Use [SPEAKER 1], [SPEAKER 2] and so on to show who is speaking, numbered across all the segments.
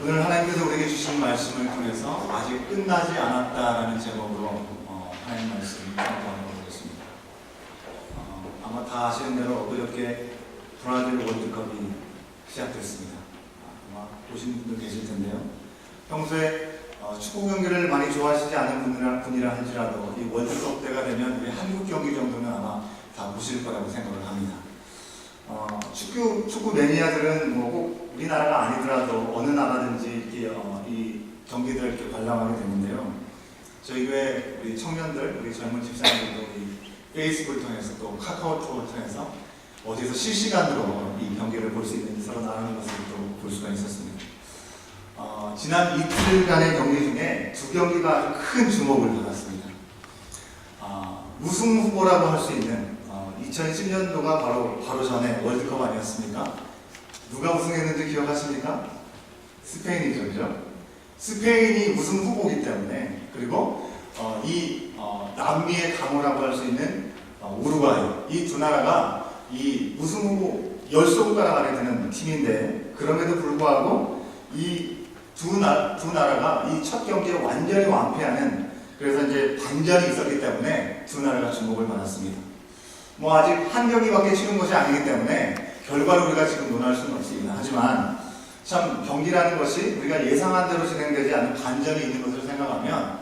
[SPEAKER 1] 오늘 하나님께서 우리에게 주신 말씀을 통해서 아직 끝나지 않았다라는 제목으로 하나님 말씀을 공부하는 것이겠습니다. 아마 다 아시는 대로 어저께 브라질 월드컵이 시작됐습니다. 아마 보신 분들 계실 텐데요. 평소에 축구 경기를 많이 좋아하시지 않은 분이라 할지라도 이 월드컵 때가 되면 우리 한국 경기 정도는 아마 다 보실 거라고 생각을 합니다. 축구 매니아들은 뭐 꼭 우리나라가 아니더라도 어느 나라든지 이렇게 이 경기들을 이렇게 관람하게 되는데요. 저희 교회 우리 청년들, 우리 젊은 집사님들도 이 페이스북을 통해서 또 카카오톡을 통해서 어디서 실시간으로 이 경기를 볼 수 있는지 서로 나누는 것을 또 볼 수가 있었습니다. 지난 이틀간의 경기 중에 두 경기가 아주 큰 주목을 받았습니다. 우승 후보라고 할 수 있는 2010년도가 바로 전에 월드컵 아니었습니까? 누가 우승했는지 기억하십니까? 스페인이죠, 그죠? 스페인이 우승 후보이기 때문에, 그리고 남미의 강호라고 할 수 있는 우루과이, 이 두 나라가 이 우승 후보 10손가락 안에 드는 팀인데, 그럼에도 불구하고 이 두 나라가 이 첫 경기에 완전히 완패하는, 그래서 이제 반전이 있었기 때문에 두 나라가 주목을 받았습니다. 뭐 아직 한 경기밖에 치른 것이 아니기 때문에 결과를 우리가 지금 논할 수는 없습니다. 하지만 참 경기라는 것이 우리가 예상한 대로 진행되지 않는 반전이 있는 것을 생각하면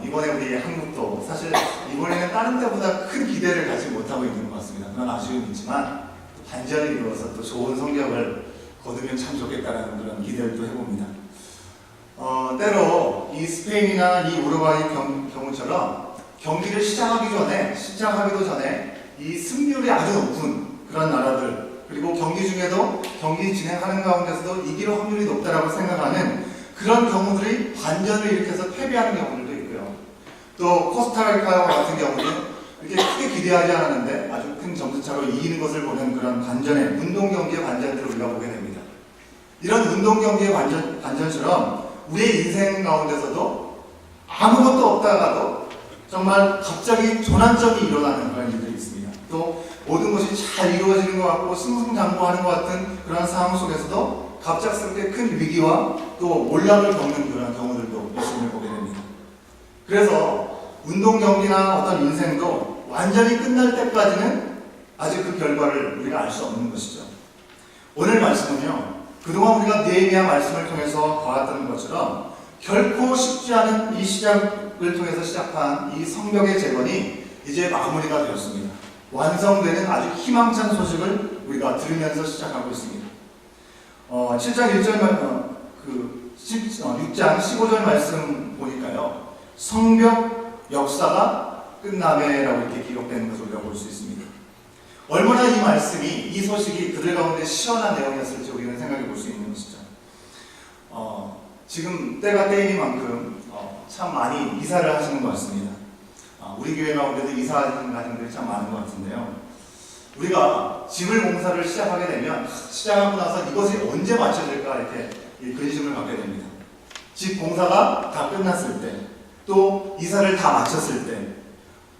[SPEAKER 1] 이번에 우리 한국도 사실 이번에는 다른 때보다 큰 기대를 갖지 못하고 있는 것 같습니다. 그런 아쉬움이 있지만 반전이 이루어서 또 좋은 성적을 거두면 참 좋겠다라는 그런 기대를 또 해봅니다. 때로 이 스페인이나 이 우루과이 경우처럼 경기를 시작하기도 전에 이 승률이 아주 높은 그런 나라들, 그리고 경기 중에도 경기 진행하는 가운데서도 이길 확률이 높다라고 생각하는 그런 경우들이 반전을 일으켜서 패배하는 경우들도 있고요. 또 코스타리카와 같은 경우는 이렇게 크게 기대하지 않았는데 아주 큰 점수차로 이기는 것을 보는 그런 반전의 운동 경기의 반전들을 우리가 보게 됩니다. 이런 운동 경기의 반전처럼 우리의 인생 가운데서도 아무것도 없다가도 정말 갑자기 전환점이 일어나는 그런 일들이 있습니다. 또 모든 것이 잘 이루어지는 것 같고 승승장구하는 것 같은 그런 상황 속에서도 갑작스럽게 큰 위기와 또 몰락을 겪는 그런 경우들도 있음을 보게 됩니다. 그래서 운동 경기나 어떤 인생도 완전히 끝날 때까지는 아직 그 결과를 우리가 알 수 없는 것이죠. 오늘 말씀은요, 그동안 우리가 느헤미야 말씀을 통해서 봐왔던 것처럼 결코 쉽지 않은 이 시작을 통해서 시작한 이 성벽의 재건이 이제 마무리가 되었습니다. 완성되는 아주 희망찬 소식을 우리가 들으면서 시작하고 있습니다. 7장 6장 15절 말씀 보니까요, 성벽 역사가 끝남에라고 이렇게 기록되는 것을 우리가 볼 수 있습니다. 얼마나 이 말씀이, 이 소식이 그들 가운데 시원한 내용이었을지 우리는 생각해 볼 수 있는 것이죠. 지금 때가 때이니만큼 참 많이 이사를 하시는 것 같습니다. 우리 교회 가운데도 이사하시는 가정들이 참 많은 것 같은데요. 우리가 집을 공사를 시작하게 되면 시작하고 나서 이것이 언제 마쳐질까 이렇게 근심을 갖게 됩니다. 집 공사가 다 끝났을 때, 또 이사를 다 마쳤을 때,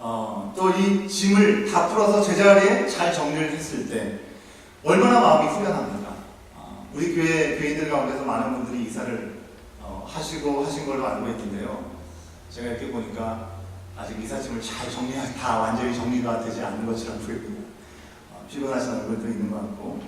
[SPEAKER 1] 또 이 짐을 다 풀어서 제자리에 잘 정리를 했을 때 얼마나 마음이 후련합니까? 우리 교회 교인들 가운데서 많은 분들이 이사를 하신 걸로 알고 있는데요. 제가 이렇게 보니까 아직 이삿짐을 잘 다 완전히 정리가 되지 않는 것처럼 보입니다. 피곤하신 얼굴도 있는 것 같고,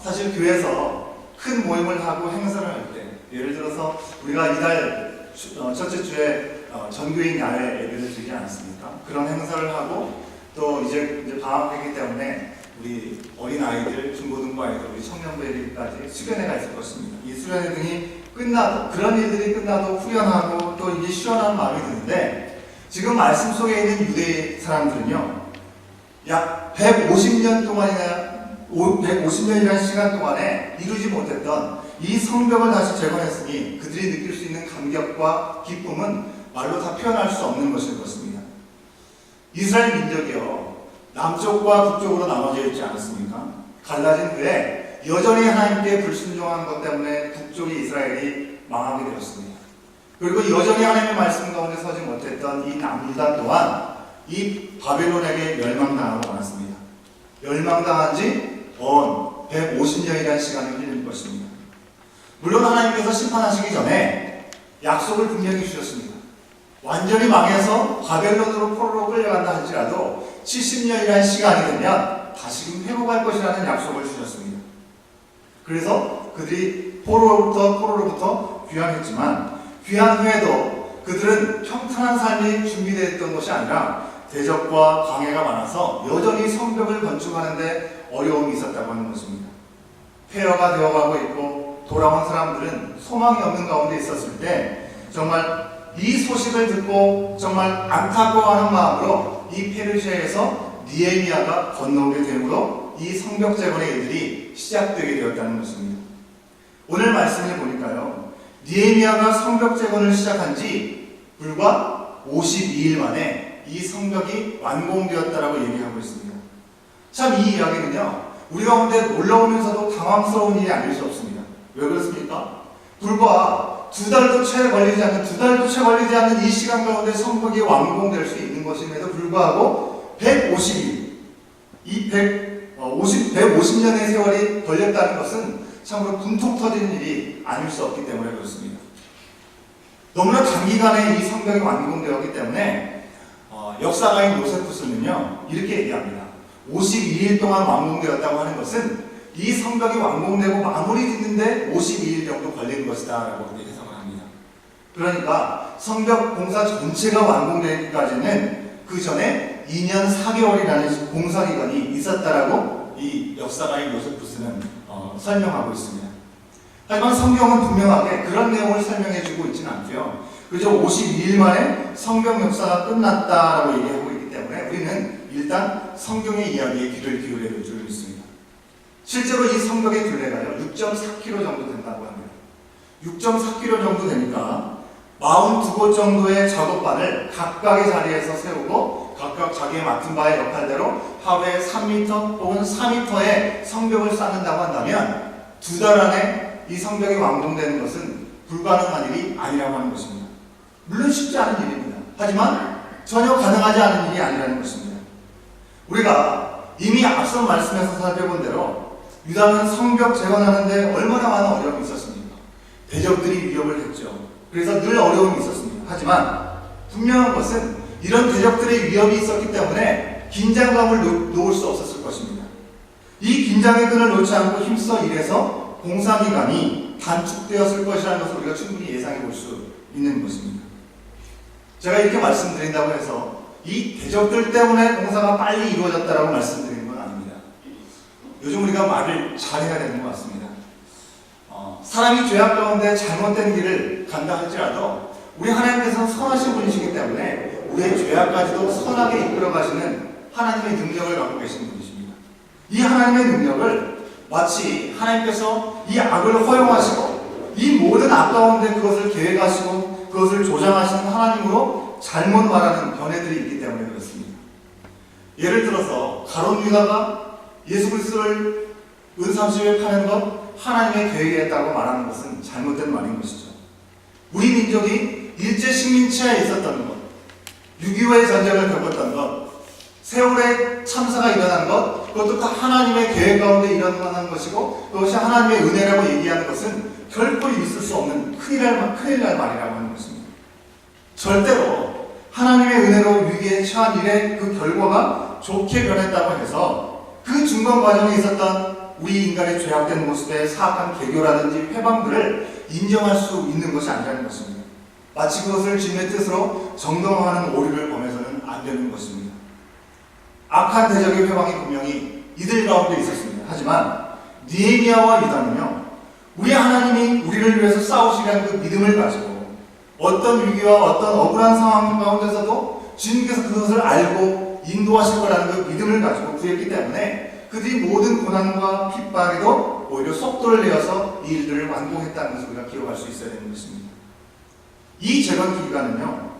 [SPEAKER 1] 사실 교회에서 큰 모임을 하고 행사를 할 때, 예를 들어서 우리가 이달 첫째 주에 전교인 야외 예배를 드리지 않았습니까? 그런 행사를 하고, 또 이제 방학이기 때문에 우리 어린 아이들, 중고등부 아이들, 우리 청년부에까지 수련회가 있을 것입니다. 이 수련회 등이 끝나도, 그런 일들이 끝나도 후련하고 또 이게 시원한 마음이 드는데, 지금 말씀 속에 있는 유대 사람들은요, 약 150년이라는 시간 동안에 이루지 못했던 이 성벽을 다시 재건했으니 그들이 느낄 수 있는 감격과 기쁨은 말로 다 표현할 수 없는 것일 것입니다. 이스라엘 민족이요, 남쪽과 북쪽으로 나눠져 있지 않았습니까? 갈라진 후에 여전히 하나님께 불순종한 것 때문에 북쪽의 이스라엘이 망하게 되었습니다. 그리고 여전히 하나님의 말씀 가운데 서지 못했던 이 남유다 또한 이 바벨론에게 멸망당하고 말았습니다. 멸망당한 지 150년이라는 시간이 흘릴 것입니다. 물론 하나님께서 심판하시기 전에 약속을 분명히 주셨습니다. 완전히 망해서 바벨론으로 포로로 끌려간다 할지라도 70년이라는 시간이 되면 다시금 회복할 것이라는 약속을 주셨습니다. 그래서 그들이 포로로부터 귀환했지만 귀환 후에도 그들은 평탄한 삶이 준비되어 있던 것이 아니라 대적과 방해가 많아서 여전히 성벽을 건축하는데 어려움이 있었다고 하는 것입니다. 폐허가 되어가고 있고 돌아온 사람들은 소망이 없는 가운데 있었을 때 정말 이 소식을 듣고 정말 안타까워하는 마음으로 이 페르시아에서 느헤미야가 건너오게 되므로 이 성벽 재건의 일들이 시작되게 되었다는 것입니다. 오늘 말씀을 보니까요, 느헤미야가 성벽 재건을 시작한 지 불과 52일 만에 이 성벽이 완공되었다라고 얘기하고 있습니다. 참 이 이야기는요, 우리 가운데 놀라우면서도 당황스러운 일이 아닐 수 없습니다. 왜 그렇습니까? 불과 두 달도 채 걸리지 않는 이 시간 가운데 성벽이 완공될 수 있는 것임에도 불구하고 150일, 150년의 세월이 걸렸다는 것은 참으로 분통 터지는 일이 아닐 수 없기 때문에 그렇습니다. 너무나 단기간에 이 성벽이 완공되었기 때문에 역사가인 요세푸스는요 이렇게 얘기합니다. 52일 동안 완공되었다고 하는 것은 이 성벽이 완공되고 마무리 짓는데 52일 정도 걸린 것이다 라고 그렇게 해석을 합니다. 그러니까 성벽 공사 전체가 완공되기까지는 그 전에 2년 4개월이라는 공사기간이 있었다라고 이 역사가인 요세푸스는 설명하고 있습니다. 하지만 성경은 분명하게 그런 내용을 설명해주고 있지는 않고요. 그저 52일 만에 성경 역사가 끝났다라고 얘기하고 있기 때문에 우리는 일단 성경의 이야기에 귀를 기울여야 될 줄 믿습니다. 실제로 이 성벽의 둘레가요 6.4km 정도 된다고 합니다. 6.4km 정도 되니까 42곳 정도의 작업반을 각각의 자리에서 세우고 각각 자기의 맡은 바의 역할대로 하루에 3m 혹은 4m의 성벽을 쌓는다고 한다면 2달 안에 이 성벽이 완공되는 것은 불가능한 일이 아니라고 하는 것입니다. 물론 쉽지 않은 일입니다. 하지만 전혀 가능하지 않은 일이 아니라는 것입니다. 우리가 이미 앞선 말씀에서 살펴본 대로 유다는 성벽 재건하는데 얼마나 많은 어려움이 있었습니까? 대적들이 위협을 했죠. 그래서 늘 어려움이 있었습니다. 하지만 분명한 것은 이런 대적들의 위협이 있었기 때문에 긴장감을 놓을 수 없었을 것입니다. 이 긴장의 끈을 놓지 않고 힘써 일해서 공사기간이 단축되었을 것이라는 것을 우리가 충분히 예상해 볼 수 있는 것입니다. 제가 이렇게 말씀드린다고 해서 이 대적들 때문에 공사가 빨리 이루어졌다라고 말씀드리는 건 아닙니다. 요즘 우리가 말을 잘해야 되는 것 같습니다. 사람이 죄악 가운데 잘못된 길을 간다 할지라도 우리 하나님께서는 선하신 분이시기 때문에 우리의 죄악까지도 선하게 이끌어 가시는 하나님의 능력을 갖고 계신 분이십니다. 이 하나님의 능력을 마치 하나님께서 이 악을 허용하시고 이 모든 악 가운데 그것을 계획하시고 그것을 조장하시는 하나님으로 잘못 말하는 견해들이 있기 때문에 그렇습니다. 예를 들어서 가룟 유다가 예수 그리스도를 은삼십에 파는 것 하나님의 계획이었다고 말하는 것은 잘못된 말인 것이죠. 우리 민족이 일제 식민지하에 있었던 것, 6.25의 전쟁을 겪었던 것, 세월의 참사가 일어난 것, 그것도 다 하나님의 계획 가운데 일어나는 것이고 그것이 하나님의 은혜라고 얘기하는 것은 결코 있을 수 없는 큰일 날 말이라고 하는 것입니다. 절대로 하나님의 은혜로 위기에 처한 일의 그 결과가 좋게 변했다고 해서 그 중간 과정에 있었던 우리 인간의 죄악된 모습의 사악한 개교라든지 회방들을 인정할 수 있는 것이 아니라는 것입니다. 마치 그것을 주님의 뜻으로 정당화하는 오류를 범해서는 안 되는 것입니다. 악한 대적의 회방이 분명히 이들 가운데 있었습니다. 하지만 느헤미야와 유다는요, 우리 하나님이 우리를 위해서 싸우시려는 그 믿음을 가지고 어떤 위기와 어떤 억울한 상황 가운데서도 주님께서 그것을 알고 인도하실 거라는 그 믿음을 가지고 구했기 때문에 그들이 모든 고난과 핍박에도 오히려 속도를 내어서 이 일들을 완공했다는 것을 우리가 기록할 수 있어야 되는 것입니다. 이 재건 기간은요,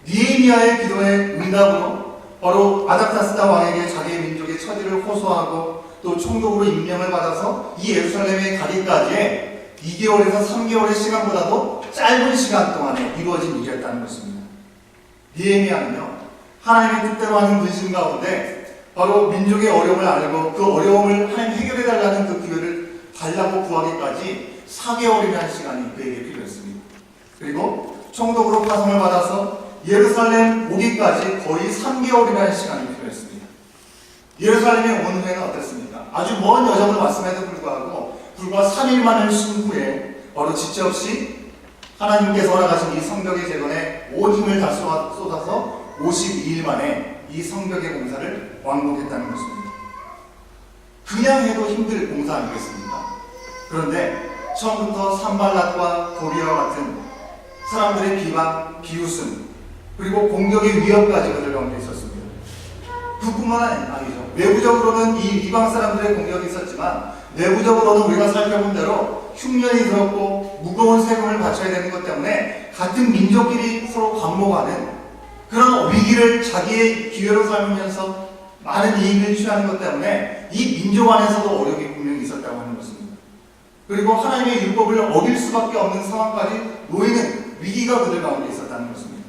[SPEAKER 1] 느헤미야의 기도의 응답으로 바로 아닥사스다 왕에게 자기의 민족의 처지를 호소하고 또 총독으로 임명을 받아서 이 예루살렘에 가기까지의 2개월에서 3개월의 시간보다도 짧은 시간 동안에 이루어진 일이었다는 것입니다. 느헤미야는요, 하나님의 뜻대로 하는 분신 가운데 바로 민족의 어려움을 알고 그 어려움을 하나님 해결해달라는 그 기회를 달라고 구하기까지 4개월이라는 시간이 그에게 필요했습니다. 그리고 총독으로 파송을 받아서 예루살렘 오기까지 거의 3개월이라는 시간이 필요했습니다. 예루살렘에 온 후에는 어땠습니까? 아주 먼 여정을 왔음에도 불구하고 불과 3일만을 쉰 후에 바로 지체없이 하나님께서 허락하신 이 성벽의 재건에 온 힘을 다 쏟아서 52일 만에 이 성벽의 공사를 완공했다는 것입니다. 그냥 해도 힘들 공사 아니겠습니까? 그런데 처음부터 산발랏과 도비아와 같은 사람들의 비방, 비웃음, 그리고 공격의 위협까지 그들 가운데 있었습니다. 그뿐만 아니죠. 외부적으로는 이 이방 사람들의 공격이 있었지만 내부적으로는 우리가 살펴본 대로 흉년이 들었고 무거운 세금을 바쳐야 되는 것 때문에 같은 민족끼리 서로 반목하는 그런 위기를 자기의 기회로 삼으면서 많은 이익을 취하는 것 때문에 이 민족 안에서도 어려움이 분명히 있었다고 하는 것입니다. 그리고 하나님의 율법을 어길 수밖에 없는 상황까지 놓이는 위기가 그들 가운데 있었다는 것입니다.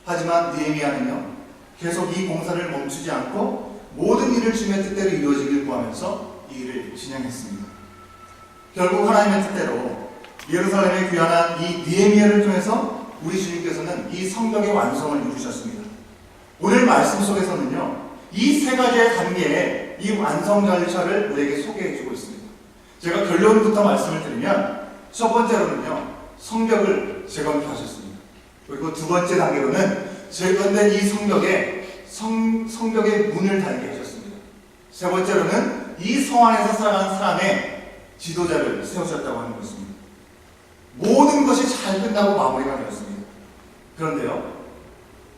[SPEAKER 1] 하지만 느헤미야는요, 계속 이 공사를 멈추지 않고 모든 일을 주님의 뜻대로 이루어지길 구하면서 이 일을 진행했습니다. 결국 하나님의 뜻대로 예루살렘에 귀환한 이 느헤미야를 통해서 우리 주님께서는 이 성벽의 완성을 이루셨습니다. 오늘 말씀 속에서는요, 이 세 가지의 단계의 이 완성 절차를 우리에게 소개해주고 있습니다. 제가 결론부터 말씀을 드리면 첫 번째로는요, 성벽을 재건하셨습니다. 그리고 두 번째 단계로는 재건된 이 성벽의 문을 달게 하셨습니다. 세 번째로는 이 성 안에서 살아가는 사람의 지도자를 세우셨다고 하는 것입니다. 모든 것이 잘 끝나고 마무리가 되었습니다. 그런데요,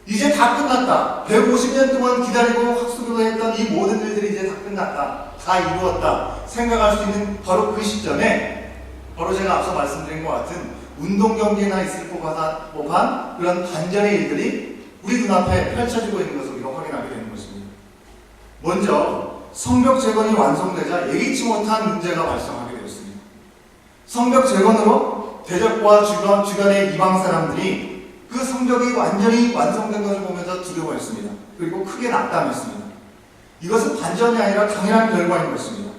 [SPEAKER 1] 이제 다 끝났다. 150년 동안 기다리고 학수고도 했던 이 모든 일들이 이제 다 끝났다. 다 이루었다. 생각할 수 있는 바로 그 시점에 바로 제가 앞서 말씀드린 것 같은 운동 경기나 있을 법한 그런 반전의 일들이 우리 눈앞에 펼쳐지고 있는 것을 우리가 확인하게 되는 것입니다. 먼저 성벽 재건이 완성되자 예기치 못한 문제가 발생하게 되었습니다. 성벽 재건으로 대적과 주변의 이방 사람들이 그 성벽이 완전히 완성된 것을 보면서 두려워했습니다. 그리고 크게 낙담했습니다. 이것은 반전이 아니라 당연한 결과인 것입니다.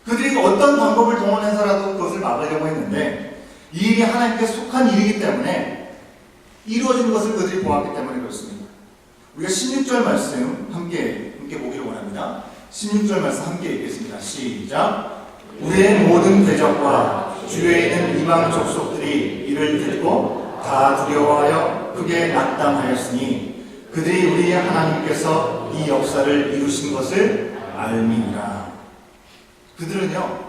[SPEAKER 1] 그들이 어떤 방법을 동원해서라도 그것을 막으려고 했는데 이 일이 하나님께 속한 일이기 때문에 이루어진 것을 그들이 보았기 때문에 그렇습니다. 우리가 16절 말씀 함께 보기를 원합니다. 16절 말씀 함께 읽겠습니다. 시작. 우리의 모든 대적과 주위에 있는 이방 족속들이 이를 듣고 다 두려워하여 크게 낙담하였으니 그들이 우리의 하나님께서 이 역사를 이루신 것을 알미니라. 그들은요,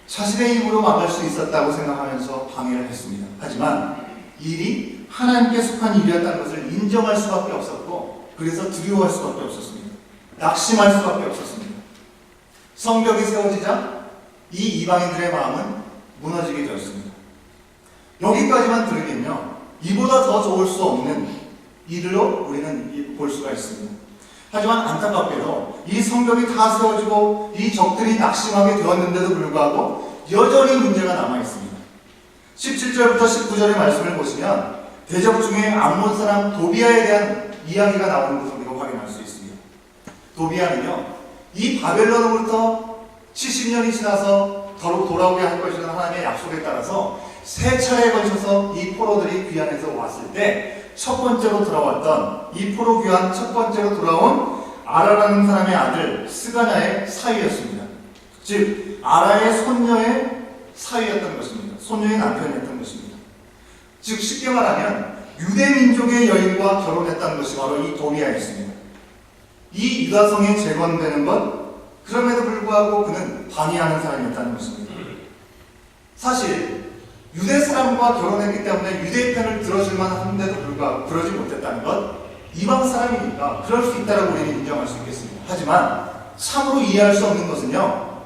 [SPEAKER 1] 자신의 힘으로 막을 수 있었다고 생각하면서 방해를 했습니다. 하지만 이 일이 하나님께 속한 일이었다는 것을 인정할 수밖에 없었고, 그래서 두려워할 수밖에 없었습니다. 낙심할 수밖에 없었습니다. 성벽이 세워지자 이 이방인들의 마음은 무너지게 되었습니다. 여기까지만 들으면요, 이보다 더 좋을 수 없는 일로 우리는 볼 수가 있습니다. 하지만 안타깝게도 이 성벽이 다 세워지고 이 적들이 낙심하게 되었는데도 불구하고 여전히 문제가 남아있습니다. 17절부터 19절의 말씀을 보시면 대적 중에 암몬 사람 도비아에 대한 이야기가 나오는 것을 우리가 확인할 수 있습니다. 도비아는요, 이 바벨론으로부터 70년이 지나서 더욱 돌아오게 할 것이라는 하나님의 약속에 따라서 세 차례에 걸쳐서 이 포로들이 귀환해서 왔을 때 첫 번째로 돌아왔던 이 포로 귀환 첫 번째로 돌아온 아라라는 사람의 아들 스가냐의 사위였습니다. 즉 아라의 손녀의 사위였던 것입니다. 손녀의 남편이었던 것입니다. 즉 쉽게 말하면 유대민족의 여인과 결혼했다는 것이 바로 이 도비아였습니다. 이 유다성에 재건되는 것, 그럼에도 불구하고 그는 방해하는 사람이었다는 것입니다. 사실 유대 사람과 결혼했기 때문에 유대의 편을 들어줄 만한데도 불구하고 그러지 못했다는 것, 이방 사람이니까 그럴 수 있다라고 우리는 인정할 수 있겠습니다. 하지만 참으로 이해할 수 없는 것은요,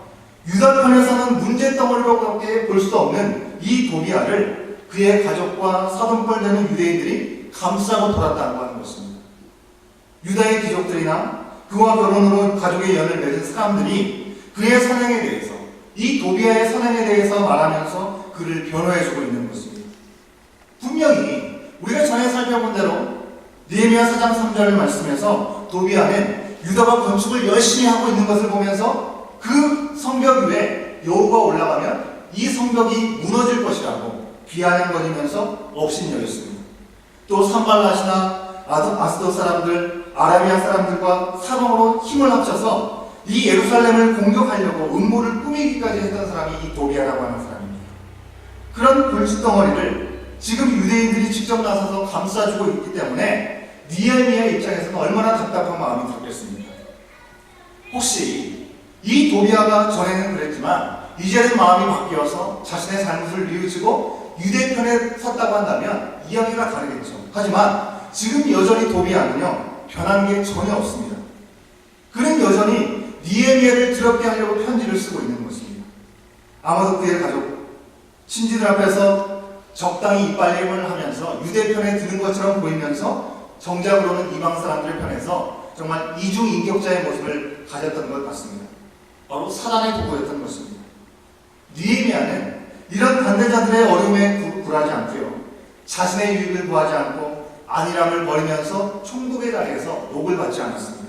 [SPEAKER 1] 유다 편에서는 문제덩어리로밖에 볼 수 없는 이 도비아를 그의 가족과 사돈뻘되는 유대인들이 감싸고 돌았다고 하는 것입니다. 유다의 귀족들이나 그와 결혼으로 가족의 연을 맺은 사람들이 그의 선행에 대해서, 이 도비아의 선행에 대해서 말하면서 그를 변호해주고 있는 것입니다. 분명히 우리가 전에 살펴본 대로 느헤미야 4장 3절을 말씀해서 도비아는 유다가 건축을 열심히 하고 있는 것을 보면서 그 성벽 위에 여호가 올라가면 이 성벽이 무너질 것이라고 비아냥거리면서 업신여겼습니다. 또 산발랏이나 아스돗 사람들, 아라비아 사람들과 사방으로 힘을 합쳐서 이 예루살렘을 공격하려고 음모를 꾸미기까지 했던 사람이 이 도비아라고 하는 사람입니다. 그런 골칫덩어리를 지금 유대인들이 직접 나서서 감싸주고 있기 때문에 느헤미야의 입장에서는 얼마나 답답한 마음이 들겠습니까? 혹시 이 도비아가 전에는 그랬지만 이제는 마음이 바뀌어서 자신의 잘못을 뉘우치고 유대 편에 섰다고 한다면 이야기가 다르겠죠. 하지만 지금 여전히 도비아는요, 변한 게 전혀 없습니다. 그는 여전히 느헤미야를 두렵게 하려고 편지를 쓰고 있는 것입니다. 아마도 그의 가족, 친지들 앞에서 적당히 이빨림을 하면서 유대 편에 드는 것처럼 보이면서 정작으로는 이방 사람들의 편에서 정말 이중인격자의 모습을 가졌던 것 같습니다. 바로 사단의 도구였던 것입니다. 느헤미야는 이런 반대자들의 어려움에 굴하지 않고요, 자신의 유익을 구하지 않고 안일함을 버리면서 총독의 자리에서 욕을 받지 않았습니다.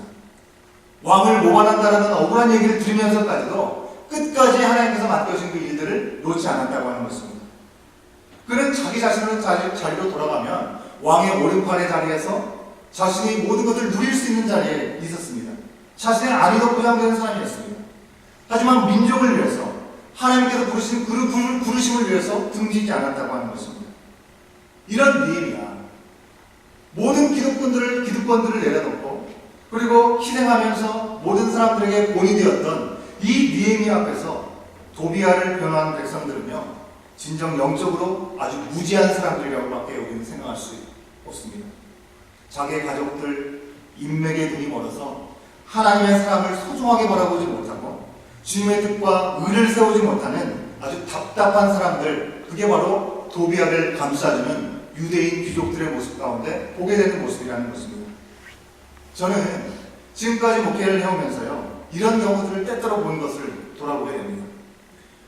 [SPEAKER 1] 왕을 모반한다라는 억울한 얘기를 들으면서까지도 끝까지 하나님께서 맡겨진 그 일들을 놓지 않았다고 하는 것입니다. 그는 자기 자신을 자리로 돌아가면 왕의 오른팔의 자리에서 자신이 모든 것을 누릴 수 있는 자리에 있었습니다. 자신의 안위도 보장되는 사람이었습니다. 하지만 민족을 위해서, 하나님께서 부르신 그 부르심을 위해서 등지지 않았다고 하는 것입니다. 이런 느헤미야, 모든 기득권들을 내려놓고 그리고 희생하면서 모든 사람들에게 본이 되었던 이 느헤미야 앞에서 도비아를 변호하는 백성들은요, 진정 영적으로 아주 무지한 사람들이라고밖에 우리는 생각할 수 없습니다. 자기의 가족들, 인맥에 눈이 멀어서 하나님의 사람을 소중하게 바라보지 못하고 주님의 뜻과 의를 세우지 못하는 아주 답답한 사람들, 그게 바로 도비아를 감싸주는 유대인 귀족들의 모습 가운데 보게 되는 모습이라는 것입니다. 저는 지금까지 목회를 해오면서요, 이런 경우들을 때때로 본 것을 돌아보게 됩니다.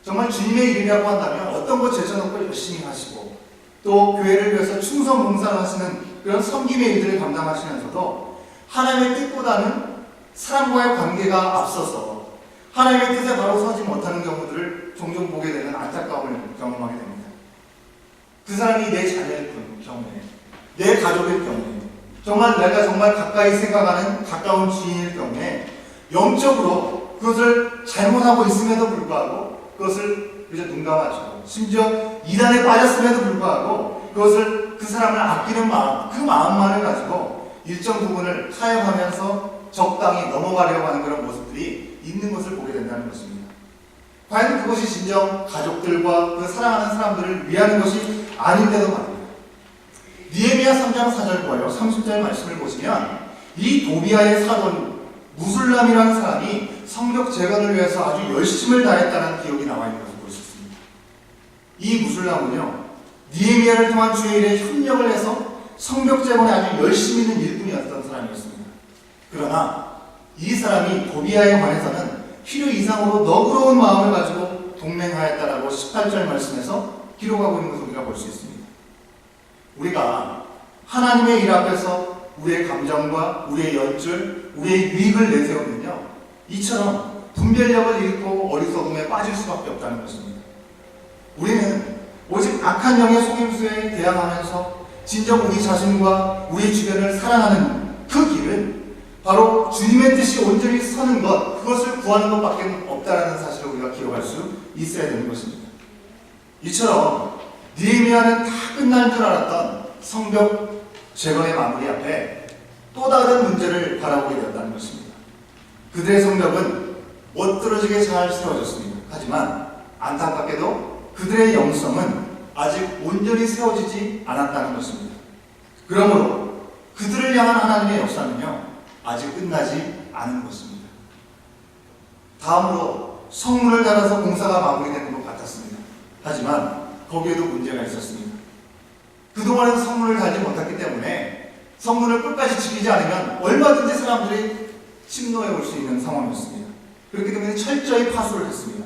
[SPEAKER 1] 정말 주님의 일이라고 한다면 어떤 것 제쳐놓고 열심히 하시고 또 교회를 위해서 충성 봉사를 하시는 그런 섬김의 일들을 감당하시면서도 하나님의 뜻보다는 사람과의 관계가 앞서서 하나님의 뜻에 바로 서지 못하는 경우들을 종종 보게 되는 안타까움을 경험하게 됩니다. 그 사람이 내 자녀일 경우에, 내 가족일 경우에, 정말 내가 정말 가까이 생각하는 가까운 지인일 경우에 영적으로 그것을 잘못하고 있음에도 불구하고 그것을 그저 눈 감아주고, 심지어 이단에 빠졌음에도 불구하고 그것을, 그 사람을 아끼는 마음, 그 마음만을 가지고 일정 부분을 타협하면서 적당히 넘어가려고 하는 그런 모습들이 있는 것을 보게 된다는 것입니다. 과연 그것이 진정 가족들과 그 사랑하는 사람들을 위하는 것이 아닌데도 말입니다. 느헤미야 3장 4절과요 30절 말씀을 보시면 이 도비아의 사돈 무술람이라는 사람이 성벽 재건을 위해서 아주 열심을 다했다는 기록이 나와 있는 것을 볼 수 있습니다. 이 무술람은요, 느헤미야를 통한 주의 일에 협력을 해서 성벽 재건에 아주 열심히 있는 일꾼이었던 사람이었습니다. 그러나 이 사람이 도비아에 관해서는 필요 이상으로 너그러운 마음을 가지고 동맹하였다라고 18절 말씀에서 기록하고 있는 것을 우리가 볼 수 있습니다. 우리가 하나님의 일 앞에서 우리의 감정과 우리의 연줄, 우리의 유익을 내세우면요, 이처럼 분별력을 잃고 어리석음에 빠질 수밖에 없다는 것입니다. 우리는 오직 악한 영의 속임수에 대항하면서 진정 우리 자신과 우리 주변을 사랑하는 그 길은 바로 주님의 뜻이 온전히 서는 것, 그것을 구하는 것밖에 없다는 사실을 우리가 기억할 수 있어야 되는 것입니다. 이처럼 느헤미야는 다 끝난 줄 알았던 성벽 재건의 마무리 앞에 또 다른 문제를 바라보게 되었다는 것입니다. 그들의 성벽은 멋들어지게 잘 세워졌습니다. 하지만 안타깝게도 그들의 영성은 아직 온전히 세워지지 않았다는 것입니다. 그러므로 그들을 향한 하나님의 역사는요, 아직 끝나지 않은 것입니다. 다음으로 성문을 달아서 공사가 마무리되는 것 같았습니다. 하지만 거기에도 문제가 있었습니다. 그동안은 성문을 달지 못했기 때문에 성문을 끝까지 지키지 않으면 얼마든지 사람들이 침노해 올 수 있는 상황이었습니다. 그렇기 때문에 철저히 파수를 했습니다.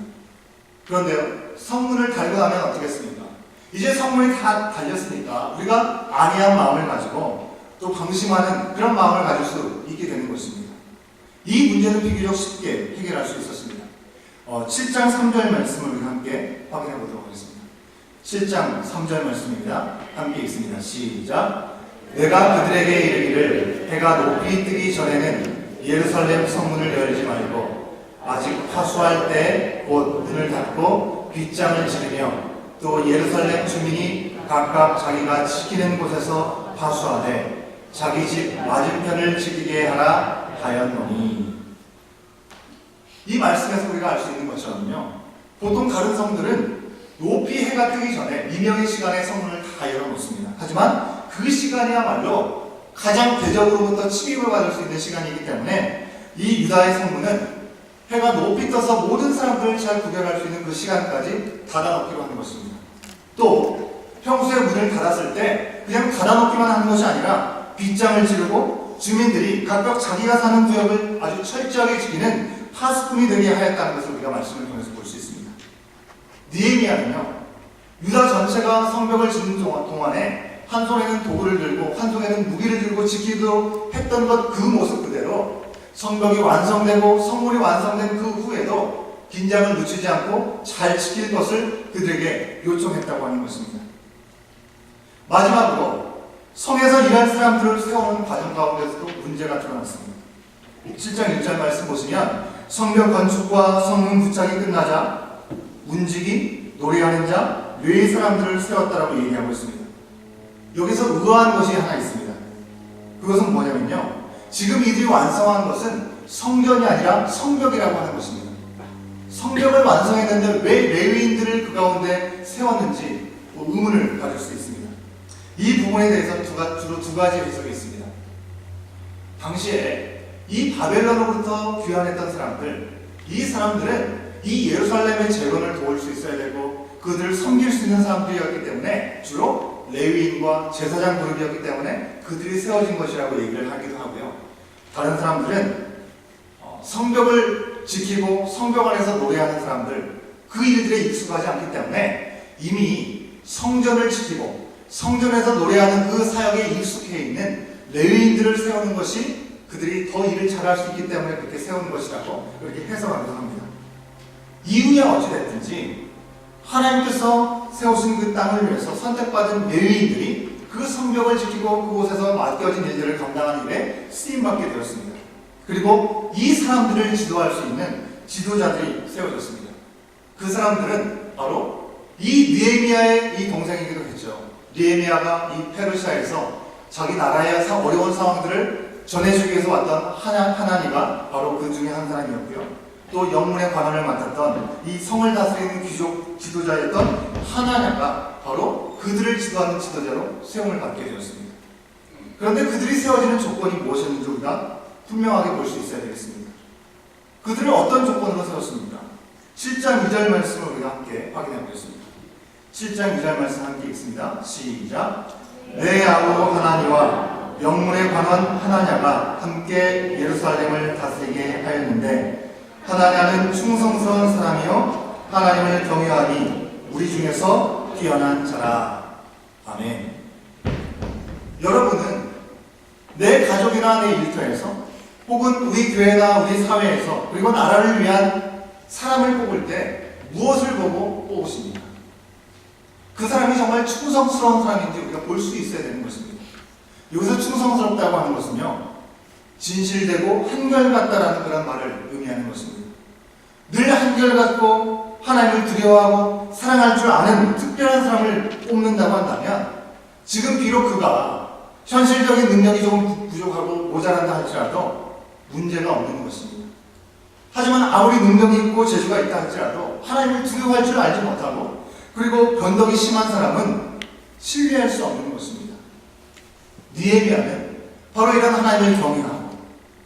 [SPEAKER 1] 그런데요, 성문을 달고 나면 어떻겠습니까? 이제 성문이 다 달렸으니까 우리가 안이한 마음을 가지고 또 방심하는 그런 마음을 가질 수 있게 되는 것입니다. 이 문제는 비교적 쉽게 해결할 수 있었습니다. 7장 3절 말씀을 우리 함께 확인해 보도록 하겠습니다. 7장 3절 말씀입니다. 함께 읽습니다. 시작. 내가 그들에게 이르기를 해가 높이 뜨기 전에는 예루살렘 성문을 열지 말고 아직 파수할 때 곧 문을 닫고 빗장을 지르며 또 예루살렘 주민이 각각 자기가 지키는 곳에서 파수하되 자기 집 맞은편을 지키게 하라 하였노니. 이 말씀에서 우리가 알 수 있는 것처럼요, 보통 다른 성들은 높이 해가 뜨기 전에 미명의 시간에 성문을 다 열어놓습니다. 하지만 그 시간이야말로 가장 대적으로부터 침입을 받을 수 있는 시간이기 때문에 이 유다의 성문은 해가 높이 떠서 모든 사람들을 잘 구별할 수 있는 그 시간까지 닫아놓기로 하는 것입니다. 또 평소에 문을 닫았을 때 그냥 닫아놓기만 하는 것이 아니라 빗장을 지르고 주민들이 각각 자기가 사는 구역을 아주 철저하게 지키는 파수꾼이 되게 하였다는 것을 우리가 말씀을 통해서 볼 수 있습니다. 느헤미야는요, 유다 전체가 성벽을 짓는 동안에 한 손에는 도구를 들고 한 손에는 무기를 들고 지키도록 했던 것 그 모습 그대로 성벽이 완성되고 성문이 완성된 그 후에도 긴장을 늦추지 않고 잘 지킬 것을 그들에게 요청했다고 하는 것입니다. 마지막으로 성에서 일할 사람들을 세우는 과정 가운데서도 문제가 드러났습니다. 7장 1절 말씀 보시면 성벽 건축과 성문 부착이 끝나자 문지기, 노래하는 자, 뇌의 사람들을 세웠다라고 얘기하고 있습니다. 여기서 의아한 것이 하나 있습니다. 그것은 뭐냐면요, 지금 이들이 완성한 것은 성전이 아니라 성벽이라고 하는 것입니다. 성벽을 완성했는데 왜 레위인들을 그 가운데 세웠는지 의문을 가질 수 있습니다. 이 부분에 대해서 주로 두 가지 해석이 있습니다. 당시에 이 바벨론으로부터 귀환했던 사람들, 이 사람들은 이 예루살렘의 재건을 도울 수 있어야 되고 그들을 섬길 수 있는 사람들이었기 때문에 주로 레위인과 제사장 그룹이었기 때문에 그들이 세워진 것이라고 얘기를 하기도 하고요. 다른 사람들은 성벽을 지키고 성벽 안에서 노래하는 사람들, 그 일들에 익숙하지 않기 때문에 이미 성전을 지키고 성전에서 노래하는 그 사역에 익숙해 있는 레위인들을 세우는 것이 그들이 더 일을 잘할 수 있기 때문에 그렇게 세우는 것이라고 그렇게 해석하기도 합니다. 이유야 어찌됐든지 하나님께서 세우신 그 땅을 위해서 선택받은 레위인들이 그 성벽을 지키고 그곳에서 맡겨진 일들을 감당하는 일에 쓰임받게 되었습니다. 그리고 이 사람들을 지도할 수 있는 지도자들이 세워졌습니다. 그 사람들은 바로 이 느헤미야의 이 동생이기도 했죠. 느헤미야가 이 페르시아에서 자기 나라의 어려운 상황들을 전해주기 위해서 왔던 하나니가 바로 그 중에 한 사람이었고요. 또 영문의 관원을 맡았던 이 성을 다스리는 귀족 지도자였던 하나냐가 바로 그들을 지도하는 지도자로 세움을 받게 되었습니다. 그런데 그들이 세워지는 조건이 무엇이었는지 우리가 분명하게 볼 수 있어야 되겠습니다. 그들을 어떤 조건으로 세웠습니까? 7장 2절 말씀을 우리가 함께 확인해 보겠습니다. 7장 2절 말씀 함께 읽습니다. 시작. 내 아우 하나니와 영문의 관원 하나냐가 함께 예루살렘을 다스리게 하였는데 하나냐는 충성스러운 사람이요 하나님을 경외하니 우리 중에서 뛰어난 자라. 아멘. 여러분은 내 가족이나 내 일터에서 혹은 우리 교회나 우리 사회에서 그리고 나라를 위한 사람을 뽑을 때 무엇을 보고 뽑으십니까? 그 사람이 정말 충성스러운 사람인지 우리가 볼 수 있어야 되는 것입니다. 여기서 충성스럽다고 하는 것은요, 진실되고 한결같다라는 그런 말을 의미하는 것입니다. 늘 한결같고 하나님을 두려워하고 사랑할 줄 아는 특별한 사람을 뽑는다고 한다면 지금 비록 그가 현실적인 능력이 조금 부족하고 모자란다 할지라도 문제가 없는 것입니다. 하지만 아무리 능력이 있고 재주가 있다 할지라도 하나님을 두려워할 줄 알지 못하고 그리고 변덕이 심한 사람은 신뢰할 수 없는 것입니다. 느헤미야는 바로 이런 하나님을 경외하고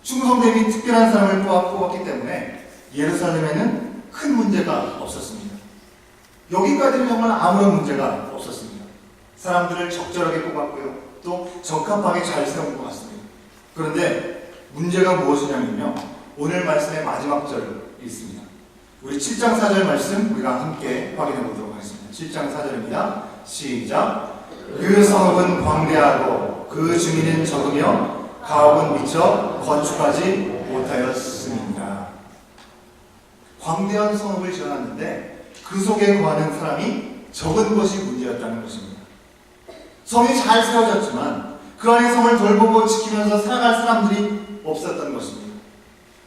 [SPEAKER 1] 충성됨이 특별한 사람을 뽑았기 때문에 예루살렘에는 큰 문제가 없었습니다. 여기까지는 정말 아무런 문제가 없었습니다. 사람들을 적절하게 뽑았고요. 또 적합하게 잘 세운 것 같습니다. 그런데 문제가 무엇이냐면요, 오늘 말씀의 마지막 절이 있습니다. 우리 7장 4절 말씀 우리가 함께 확인해 보도록 하겠습니다. 7장 4절입니다. 시작. 그 성읍은 광대하고 그 주민은 적으며 가옥은 미처 건축하지 못하였습니다. 광대한 성읍을 지어놨는데 그 속에 거하는 사람이 적은 것이 문제였다는 것입니다. 성이 잘 세워졌지만 그 안에 성을 돌보고 지키면서 살아갈 사람들이 없었던 것입니다.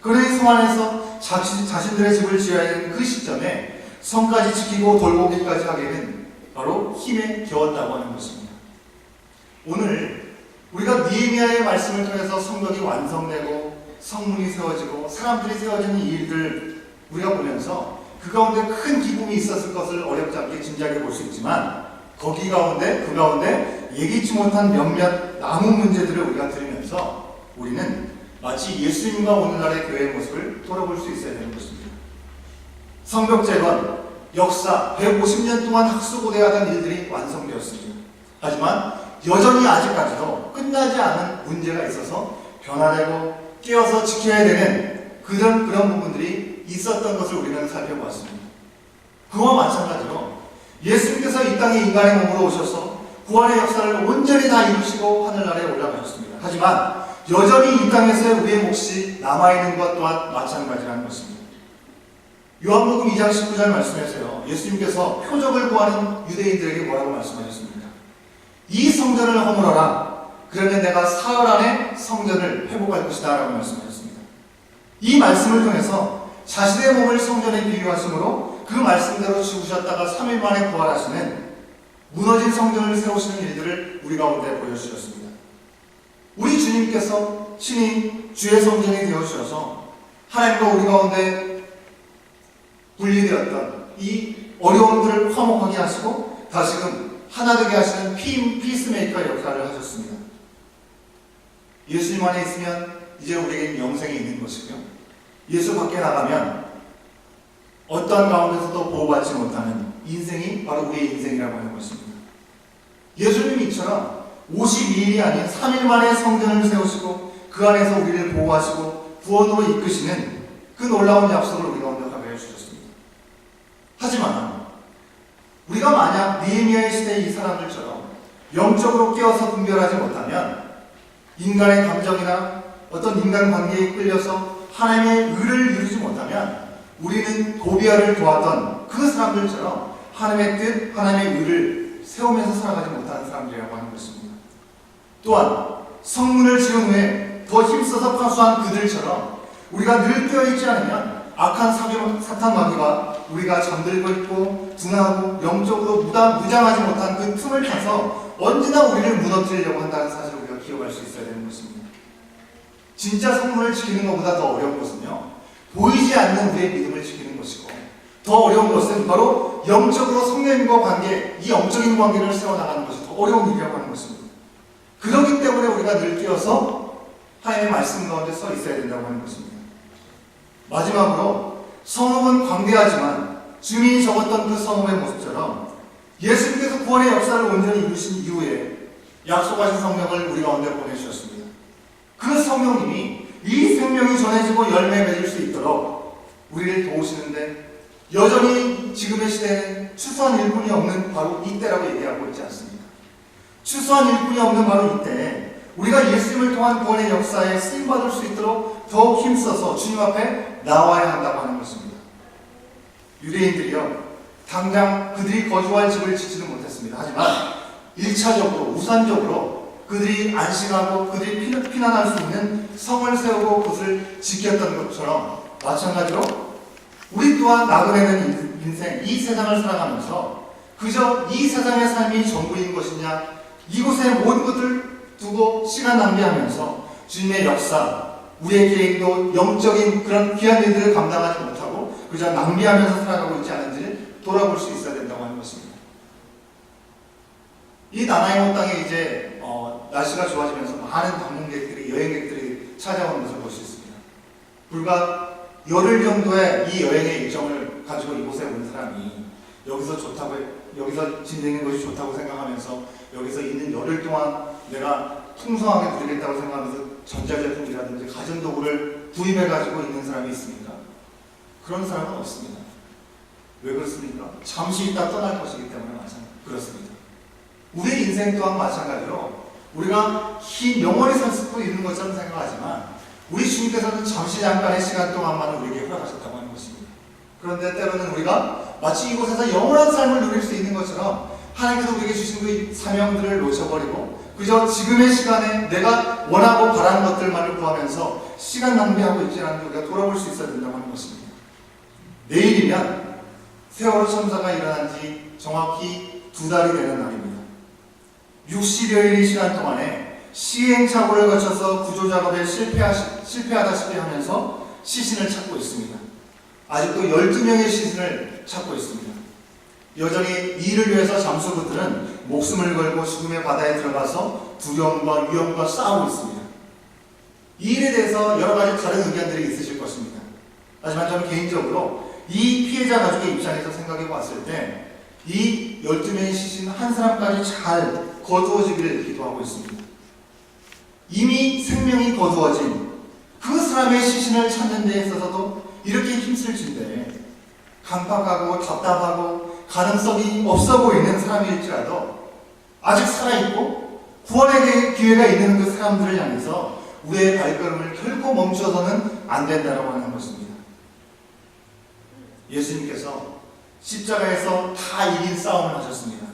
[SPEAKER 1] 그러니 성 안에서 자신들의 집을 지어야 하는 그 시점에 성까지 지키고 돌보기까지 하기에는 바로 힘에 겨웠다고 하는 것입니다. 오늘 우리가 느헤미야의 말씀을 통해서 성벽이 완성되고 성문이 세워지고 사람들이 세워지는 이 일들 우리가 보면서 그 가운데 큰 기쁨이 있었을 것을 어렵지 않게 짐작해 볼 수 있지만 그 가운데 예기치 못한 몇몇 남은 문제들을 우리가 들으면서 우리는 마치 예수님과 오늘날의 교회의 모습을 돌아볼 수 있어야 되는 것입니다. 성벽 재건, 역사, 150년 동안 학수고대하던 일들이 완성되었습니다. 하지만 여전히 아직까지도 끝나지 않은 문제가 있어서 변화되고 깨어서 지켜야 되는 그런 부분들이 있었던 것을 우리는 살펴보았습니다. 그와 마찬가지로 예수님께서 이 땅에 인간의 몸으로 오셔서 구원의 역사를 온전히 다 이루시고 하늘나라에 올라가셨습니다. 하지만 여전히 이 땅에서의 우리의 몫이 남아있는 것 또한 마찬가지라는 것입니다. 요한복음 2장 19절 말씀에서요, 예수님께서 표적을 구하는 유대인들에게 뭐라고 말씀하셨습니까? 이 성전을 허물어라. 그러면 내가 사흘 안에 성전을 회복할 것이다 라고 말씀하셨습니다. 이 말씀을 통해서 자신의 몸을 성전에 비유하심으로 그 말씀대로 죽으셨다가 3일 만에 부활하시는 무너진 성전을 세우시는 일들을 우리 가운데 보여주셨습니다. 우리 주님께서 친히 주의 성전이 되어주셔서 하나님과 우리 가운데 분리되었던 이 어려움들을 화목하게 하시고 다시금 하나 되게 하시는 피스메이커 역할을 하셨습니다. 예수님 안에 있으면 이제 우리에게 영생이 있는 것이고요. 예수 밖에 나가면 어떠한 가운데서도 보호받지 못하는 인생이 바로 우리의 인생이라고 하는 것입니다. 예수님이 이처럼 52일이 아닌 3일 만에 성전을 세우시고 그 안에서 우리를 보호하시고 구원으로 이끄시는 그 놀라운 약속을 우리 가운데 하게 해주셨습니다. 하지만 우리가 만약 느헤미야의 시대의 이 사람들처럼 영적으로 깨어서 분별하지 못하면 인간의 감정이나 어떤 인간관계에 끌려서 하나님의 의를 이루지 못하면 우리는 고비아를 도왔던 그 사람들처럼 하나님의 뜻, 하나님의 의를 세우면서 살아가지 못하는 사람들이라고 하는 것입니다. 또한 성문을 지은 후에 더 힘써서 파수한 그들처럼 우리가 늘 깨어있지 않으면 악한 사탄 마귀가 우리가 잠들고 있고 둔하고 영적으로 무장하지 못한 그 틈을 타서 언제나 우리를 무너뜨리려고 한다는 사실을 우리가 기억할 수 있어야 되는 것입니다. 진짜 성문을 지키는 것보다 더 어려운 것은요, 보이지 않는 우리의 믿음을 지키는 것이고 더 어려운 것은 바로 영적으로 성령님과 관계, 이 영적인 관계를 세워나가는 것이 더 어려운 일이라고 하는 것입니다. 그렇기 때문에 우리가 늘 깨어서 하나님의 말씀 가운데 서 있어야 된다고 하는 것입니다. 마지막으로 성읍은 광대하지만 주민이 적었던 그 성읍의 모습처럼 예수님께서 구원의 역사를 온전히 이루신 이후에 약속하신 성령을 우리 가운데 보내주셨습니다. 그 성령님이 이 생명이 전해지고 열매 맺을 수 있도록 우리를 도우시는데 여전히 지금의 시대에는 추수한 일꾼이 없는 바로 이때라고 얘기하고 있지 않습니까? 추수한 일꾼이 없는 바로 이때 우리가 예수님을 통한 구원의 역사에 쓰임받을 수 있도록 더욱 힘써서 주님 앞에 나와야 한다고 하는 것입니다. 유대인들이요, 당장 그들이 거주할 집을 짓지는 못했습니다. 하지만 1차적으로 우선적으로 그들이 안식하고 그들이 피난할 수 있는 성을 세우고 그것을 지켰던 것처럼 마찬가지로 우리 또한 나그네는 인생, 이 세상을 살아가면서 그저 이 세상의 삶이 전부인 것이냐, 이곳에 모든 것을 두고 시간 낭비하면서 주님의 역사, 우리의 개인도 영적인 그런 귀한 일들을 감당하지 못하고 그저 낭비하면서 살아가고 있지 않은지를 돌아볼 수 있어야 된다고 하는 것입니다. 이 나나이모 땅에 이제 날씨가 좋아지면서 많은 방문객들이, 여행객들이 찾아오는 것을 볼 수 있습니다. 불과 열흘 정도의 이 여행의 일정을 가지고 이곳에 온 사람이 여기서 지내는 것이 좋다고 생각하면서 여기서 있는 열흘 동안 내가 풍성하게 누리겠다고 생각하면서 전자제품이라든지 가전도구를 구입해가지고 있는 사람이 있습니까? 그런 사람은 없습니다. 왜 그렇습니까? 잠시 있다 떠날 것이기 때문에 그렇습니다. 우리의 인생 또한 마찬가지로 우리가 영원히 살 수도 있는 것처럼 생각하지만 우리 주님께서는 잠시 잠깐의 시간 동안만 우리에게 허락하셨다고 하는 것입니다. 그런데 때로는 우리가 마치 이곳에서 영원한 삶을 누릴 수 있는 것처럼 하나님께서 우리에게 주신 그 사명들을 놓쳐버리고 그저 지금의 시간에 내가 원하고 바라는 것들만을 구하면서 시간 낭비하고 있지 않은 우리가 돌아볼 수 있어야 된다고 하는 것입니다. 내일이면 세월호 참사가 일어난 지 정확히 2달이 되는 날입니다. 60여일의 시간 동안에 시행착오를 거쳐서 구조작업에 실패하다시피 하면서 시신을 찾고 있습니다. 아직도 12명의 시신을 찾고 있습니다. 여전히 이를 위해서 잠수부들은 목숨을 걸고 죽음의 바다에 들어가서 두려움과 위험과 싸우고 있습니다. 이 일에 대해서 여러 가지 다른 의견들이 있으실 것입니다. 하지만 저는 개인적으로 이 피해자 가족의 입장에서 생각해 봤을 때 이 12명의 시신 한 사람까지 잘 거두어지기를 기도하고 있습니다. 이미 생명이 거두어진 그 사람의 시신을 찾는 데 있어서도 이렇게 힘쓸진데 강박하고 답답하고 가능성이 없어 보이는 사람일지라도 아직 살아있고 구원의 기회가 있는 그 사람들을 향해서 우리의 발걸음을 결코 멈춰서는 안 된다고 하는 것입니다. 예수님께서 십자가에서 다 이긴 싸움을 하셨습니다.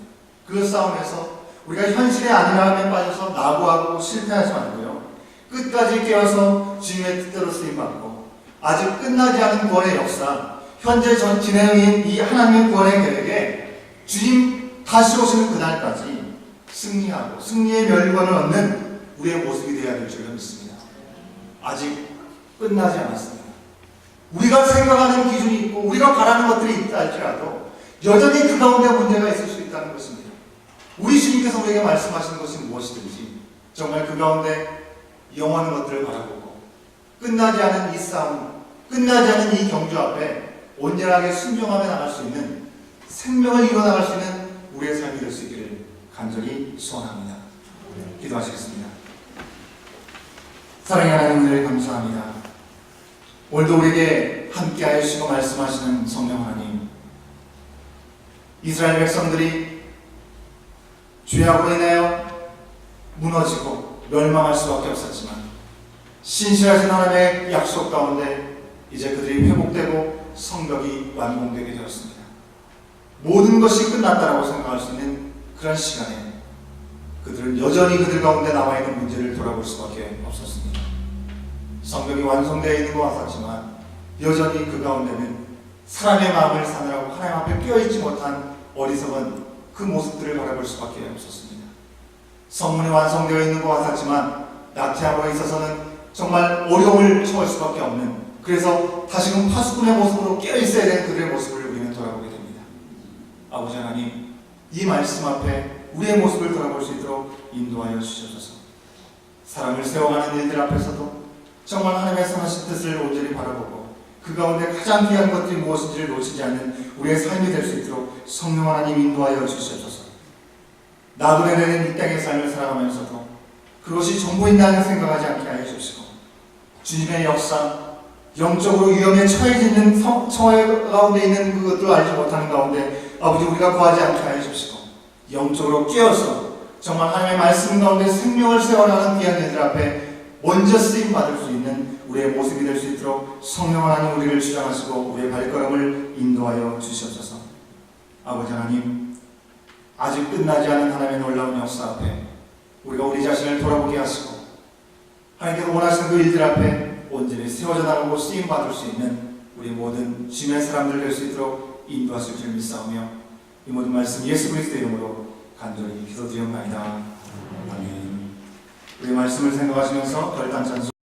[SPEAKER 1] 그 싸움에서 우리가 현실의 안일함에 빠져서 낙오하고 실패하지 말고요. 끝까지 깨어서 주님의 뜻대로 쓰임받고 아직 끝나지 않은 구원의 역사, 현재 전 진행인 이 하나님의 구원의 계획에 주님 다시 오시는 그날까지 승리하고 승리의 멸관을 얻는 우리의 모습이 되어야 될 줄로 믿습니다. 아직 끝나지 않았습니다. 우리가 생각하는 기준이 있고 우리가 바라는 것들이 있다 할지라도 여전히 그 가운데 문제가 있을 수 있다는 것입니다. 우리 주님께서 우리에게 말씀하시는 것이 무엇이든지 정말 그 가운데 영원한 것들을 바라보고 끝나지 않은 이 싸움, 끝나지 않은 이 경주 앞에 온전하게 순종하며 나갈 수 있는 생명을 이뤄나갈 수 있는 우리의 삶이 될 수 있기를 간절히 소원합니다. 기도하시겠습니다. 사랑의 하나님, 은혜를 감사합니다. 오늘도 우리에게 함께하여 주시고 말씀하시는 성령 하나님, 이스라엘 백성들이 죄악으로 인하여 무너지고 멸망할 수밖에 없었지만 신실하신 하나님의 약속 가운데 이제 그들이 회복되고 성벽이 완공되게 되었습니다. 모든 것이 끝났다라고 생각할 수 있는 그런 시간에 그들은 여전히 그들 가운데 남아있는 문제를 돌아볼 수밖에 없었습니다. 성벽이 완성되어 있는 것 같았지만 여전히 그 가운데는 사람의 마음을 사느라고 하나님 앞에 깨어있지 못한 어리석은 그 모습들을 바라볼 수밖에 없었습니다. 성문이 완성되어 있는 것 같았지만 나태함으로 있어서는 정말 어려움을 처할 수밖에 없는, 그래서 다시금 파수꾼의 모습으로 깨어있어야 되는 그들의 모습을 우리는 돌아보게 됩니다. 아버지 하나님, 이 말씀 앞에 우리의 모습을 돌아볼 수 있도록 인도하여 주셔서 사랑을 세워가는 일들 앞에서도 정말 하나님의 선하신 뜻을 온전히 바라보고 그 가운데 가장 귀한 것들이 무엇인지를 놓치지 않는 우리의 삶이 될 수 있도록 성령 하나님 인도하여 주시옵소서. 나도 내는 이 땅의 삶을 살아가면서도 그것이 전부인다는 생각하지 않게 하여 주시고 주님의 역사, 영적으로 위험에 처해지는 처해 가운데 있는 그것도 알지 못하는 가운데 아버지 우리가 구하지 않게 하여 주시고 영적으로 깨어서 정말 하나님의 말씀 가운데 생명을 세워나가는 귀한 이들 앞에 먼저 쓰임 받을 수 있는 우리의 모습이 될 수 있도록 성령 하나님 우리를 주장하시고 우리의 발걸음을 인도하여 주시옵소서. 아버지 하나님, 아직 끝나지 않은 하나님의 놀라운 역사 앞에 우리가 우리 자신을 돌아보게 하시고 하나님께서 원하시는 그 일들 앞에 온전히 세워져 나가고 쓰임 받을 수 있는 우리 모든 주님의 사람들 될 수 있도록 인도하실 줄 믿사오며 이 모든 말씀 예수 그리스도의 이름으로 간절히 기도드리옵나이다. 아멘. 우리 말씀을 생각하시면서 별단 찬송